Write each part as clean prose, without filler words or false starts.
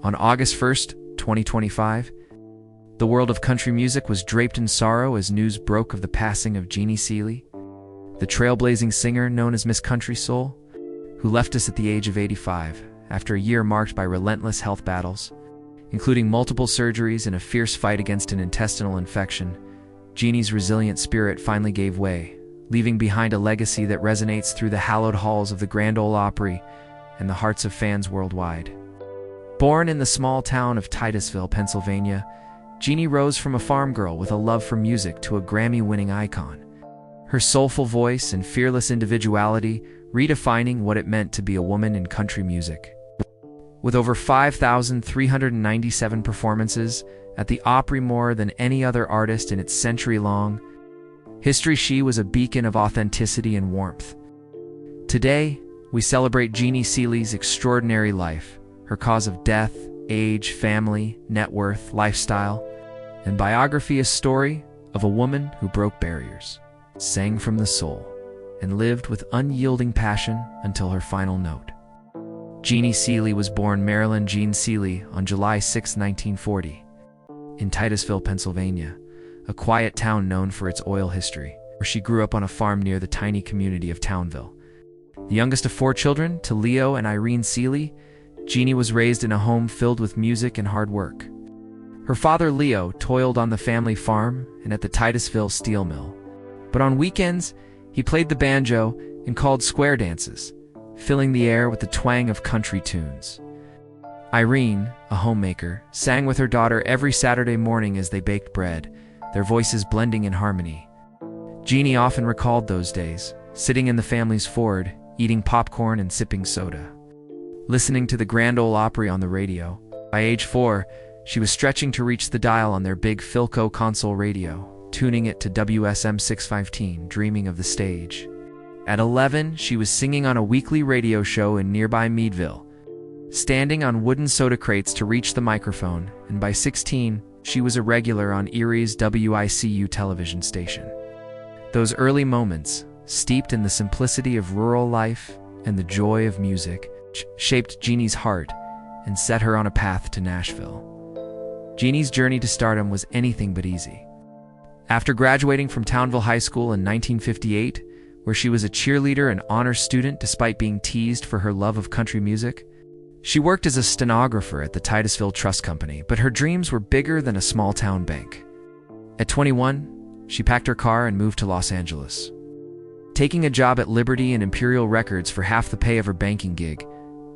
On August 1st, 2025, the world of country music was draped in sorrow as news broke of the passing of Jeannie Seely, the trailblazing singer known as Miss Country Soul, who left us at the age of 85 after a year marked by relentless health battles, including multiple surgeries and a fierce fight against an intestinal infection. Jeannie's resilient spirit finally gave way, leaving behind a legacy that resonates through the hallowed halls of the Grand Ole Opry and the hearts of fans worldwide. Born in the small town of Titusville, Pennsylvania, Jeannie rose from a farm girl with a love for music to a Grammy-winning icon. Her soulful voice and fearless individuality redefining what it meant to be a woman in country music. With over 5,397 performances at the Opry, more than any other artist in its century-long history, she was a beacon of authenticity and warmth. Today, we celebrate Jeannie Seely's extraordinary life, her cause of death, age, family, net worth, lifestyle, and biography, a story of a woman who broke barriers, sang from the soul, and lived with unyielding passion until her final note. Jeannie Seely was born Marilyn Jean Seely on July 6, 1940, in Titusville, Pennsylvania, a quiet town known for its oil history, where she grew up on a farm near the tiny community of Townville. The youngest of 4 children, to Leo and Irene Seely, Jeannie was raised in a home filled with music and hard work. Her father, Leo, toiled on the family farm and at the Titusville steel mill. But on weekends, he played the banjo and called square dances, filling the air with the twang of country tunes. Irene, a homemaker, sang with her daughter every Saturday morning as they baked bread, their voices blending in harmony. Jeannie often recalled those days, sitting in the family's Ford, eating popcorn and sipping soda, listening to the Grand Ole Opry on the radio. By age 4, she was stretching to reach the dial on their big Philco console radio, tuning it to WSM 615, dreaming of the stage. At 11, she was singing on a weekly radio show in nearby Meadville, standing on wooden soda crates to reach the microphone, and by 16, she was a regular on Erie's WICU television station. Those early moments, steeped in the simplicity of rural life and the joy of music, shaped Jeannie's heart and set her on a path to Nashville. Jeannie's journey to stardom was anything but easy. After graduating from Townville High School in 1958, where she was a cheerleader and honors student despite being teased for her love of country music, she worked as a stenographer at the Titusville Trust Company, but her dreams were bigger than a small-town bank. At 21, she packed her car and moved to Los Angeles, taking a job at Liberty and Imperial Records for half the pay of her banking gig,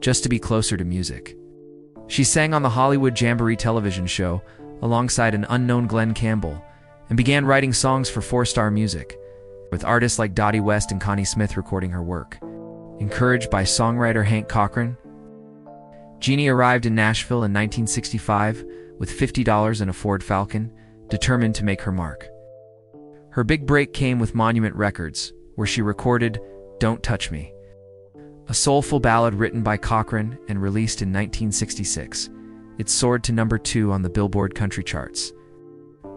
just to be closer to music. She sang on the Hollywood Jamboree television show alongside an unknown Glenn Campbell and began writing songs for 4-Star Music, with artists like Dottie West and Connie Smith recording her work. Encouraged by songwriter Hank Cochran, Jeannie arrived in Nashville in 1965 with $50 and a Ford Falcon, determined to make her mark. Her big break came with Monument Records, where she recorded Don't Touch Me, a soulful ballad written by Cochran and released in 1966. It soared to number 2 on the Billboard country charts,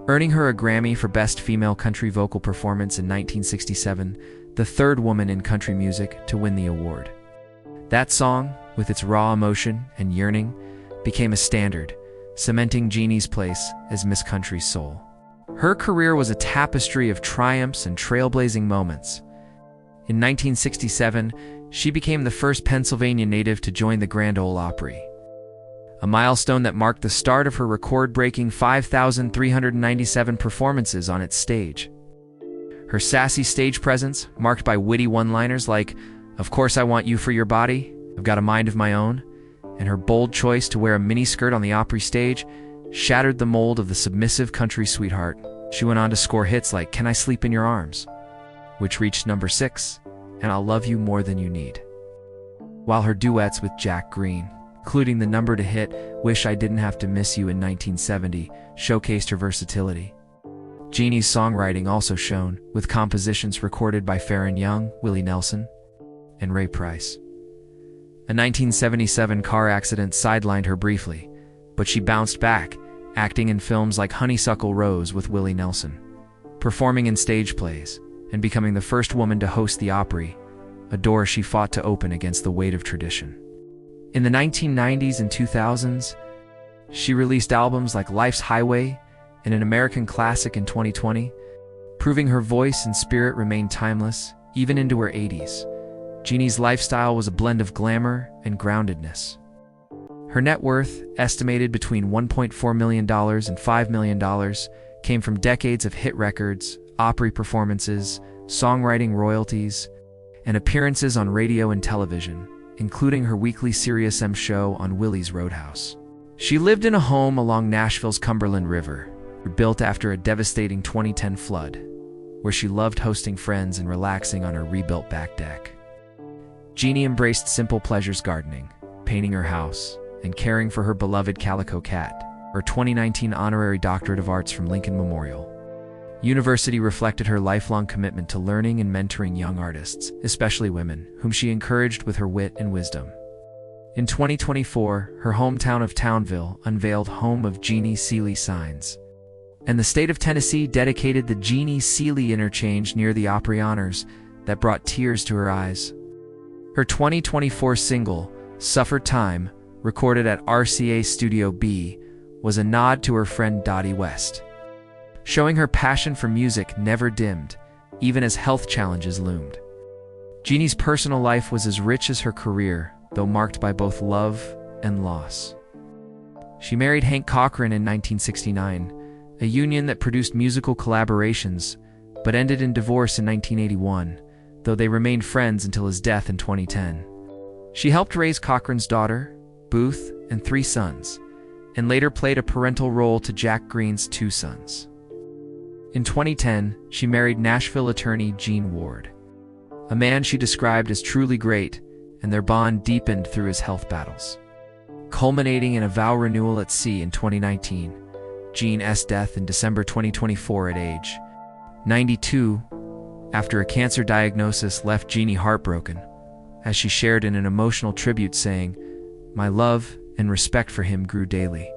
earning her a Grammy for Best Female Country Vocal Performance in 1967, the 3rd woman in country music to win the award. That song, with its raw emotion and yearning, became a standard, cementing Jeannie's place as Miss Country Soul. Her career was a tapestry of triumphs and trailblazing moments. In 1967, she became the first Pennsylvania native to join the Grand Ole Opry, a milestone that marked the start of her record-breaking 5,397 performances on its stage. Her sassy stage presence, marked by witty one-liners like, "Of course I want you for your body, I've got a mind of my own," and her bold choice to wear a miniskirt on the Opry stage, shattered the mold of the submissive country sweetheart. She went on to score hits like Can I Sleep in Your Arms, which reached number 6, and I'll Love You More Than You Need, while her duets with Jack Green, including the number-to-hit Wish I Didn't Have to Miss You in 1970, showcased her versatility. Jeannie's songwriting also shone, with compositions recorded by Farron Young, Willie Nelson, and Ray Price. A 1977 car accident sidelined her briefly, but she bounced back, acting in films like Honeysuckle Rose with Willie Nelson, performing in stage plays, and becoming the first woman to host the Opry, a door she fought to open against the weight of tradition. In the 1990s and 2000s, She released albums like Life's Highway and an American classic in 2020, proving her voice and spirit remained timeless, even into her 80s. Jeannie's lifestyle was a blend of glamour and groundedness. Her net worth, estimated between $1.4 million and $5 million, came from decades of hit records, Opry performances, songwriting royalties, and appearances on radio and television, including her weekly SiriusXM show on Willie's Roadhouse. She lived in a home along Nashville's Cumberland River, built after a devastating 2010 flood, where she loved hosting friends and relaxing on her rebuilt back deck. Jeannie embraced simple pleasures: gardening, painting her house, and caring for her beloved calico cat. Her 2019 honorary doctorate of arts from Lincoln Memorial University reflected her lifelong commitment to learning and mentoring young artists, especially women, whom she encouraged with her wit and wisdom. In 2024, her hometown of Townville unveiled Home of Jeannie Seely signs, and the state of Tennessee dedicated the Jeannie Seely interchange near the Opry Honors that brought tears to her eyes. Her 2024 single, Suffer Time, recorded at RCA Studio B, was a nod to her friend Dottie West, showing her passion for music never dimmed, even as health challenges loomed. Jeannie's personal life was as rich as her career, though marked by both love and loss. She married Hank Cochran in 1969, a union that produced musical collaborations, but ended in divorce in 1981, though they remained friends until his death in 2010. She helped raise Cochran's daughter, Booth, and 3 sons, and later played a parental role to Jack Green's 2 sons. In 2010, she married Nashville attorney Gene Ward, a man she described as truly great, and their bond deepened through his health battles, culminating in a vow renewal at sea in 2019. Gene's death in December 2024 at age 92, after a cancer diagnosis, left Jeannie heartbroken, as she shared in an emotional tribute saying, "My love and respect for him grew daily."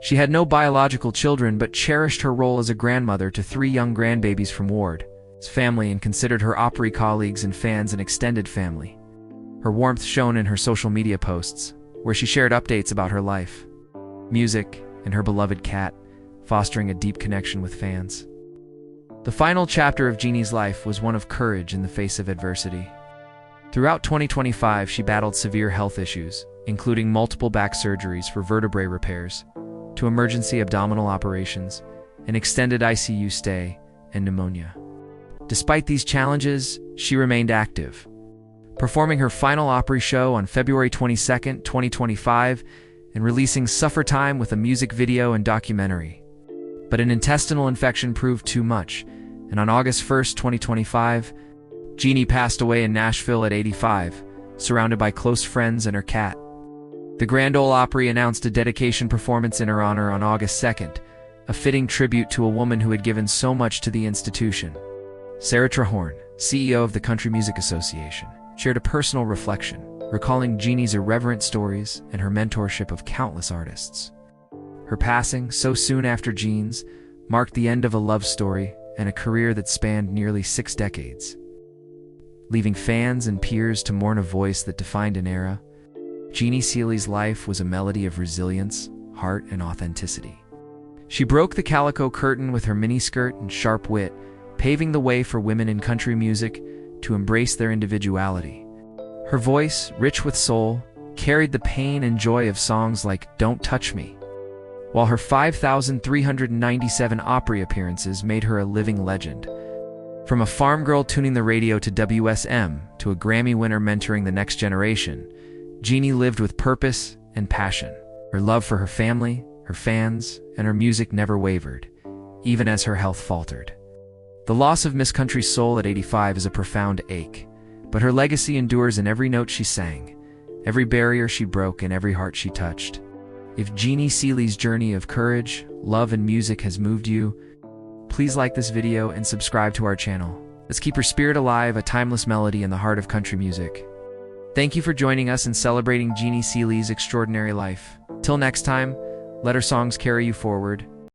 She had no biological children but cherished her role as a grandmother to 3 young grandbabies from Ward's family and considered her Opry colleagues and fans an extended family. Her warmth shone in her social media posts, where she shared updates about her life, music, and her beloved cat, fostering a deep connection with fans. The final chapter of Jeannie's life was one of courage in the face of adversity. Throughout 2025, she battled severe health issues, including multiple back surgeries for vertebrae repairs, to emergency abdominal operations, an extended ICU stay, and pneumonia. Despite these challenges, she remained active, performing her final Opry show on February 22, 2025, and releasing Suffer Time with a music video and documentary. But an intestinal infection proved too much, and on August 1, 2025, Jeannie passed away in Nashville at 85, surrounded by close friends and her cat. The Grand Ole Opry announced a dedication performance in her honor on August 2nd, a fitting tribute to a woman who had given so much to the institution. Sarah Trehorn, CEO of the Country Music Association, shared a personal reflection, recalling Jeannie's irreverent stories and her mentorship of countless artists. Her passing, so soon after Jean's, marked the end of a love story and a career that spanned nearly 6 decades. Leaving fans and peers to mourn a voice that defined an era, Jeannie Seely's life was a melody of resilience, heart, and authenticity. She broke the calico curtain with her miniskirt and sharp wit, paving the way for women in country music to embrace their individuality. Her voice, rich with soul, carried the pain and joy of songs like Don't Touch Me, while her 5,397 Opry appearances made her a living legend. From a farm girl tuning the radio to WSM to a Grammy winner mentoring the next generation, Jeannie lived with purpose and passion. Her love for her family, her fans, and her music never wavered, even as her health faltered. The loss of Miss Country's soul at 85 is a profound ache, but her legacy endures in every note she sang, every barrier she broke, and every heart she touched. If Jeannie Seely's journey of courage, love, and music has moved you, please like this video and subscribe to our channel. Let's keep her spirit alive, a timeless melody in the heart of country music. Thank you for joining us in celebrating Jeannie Seely's extraordinary life. Till next time, let her songs carry you forward,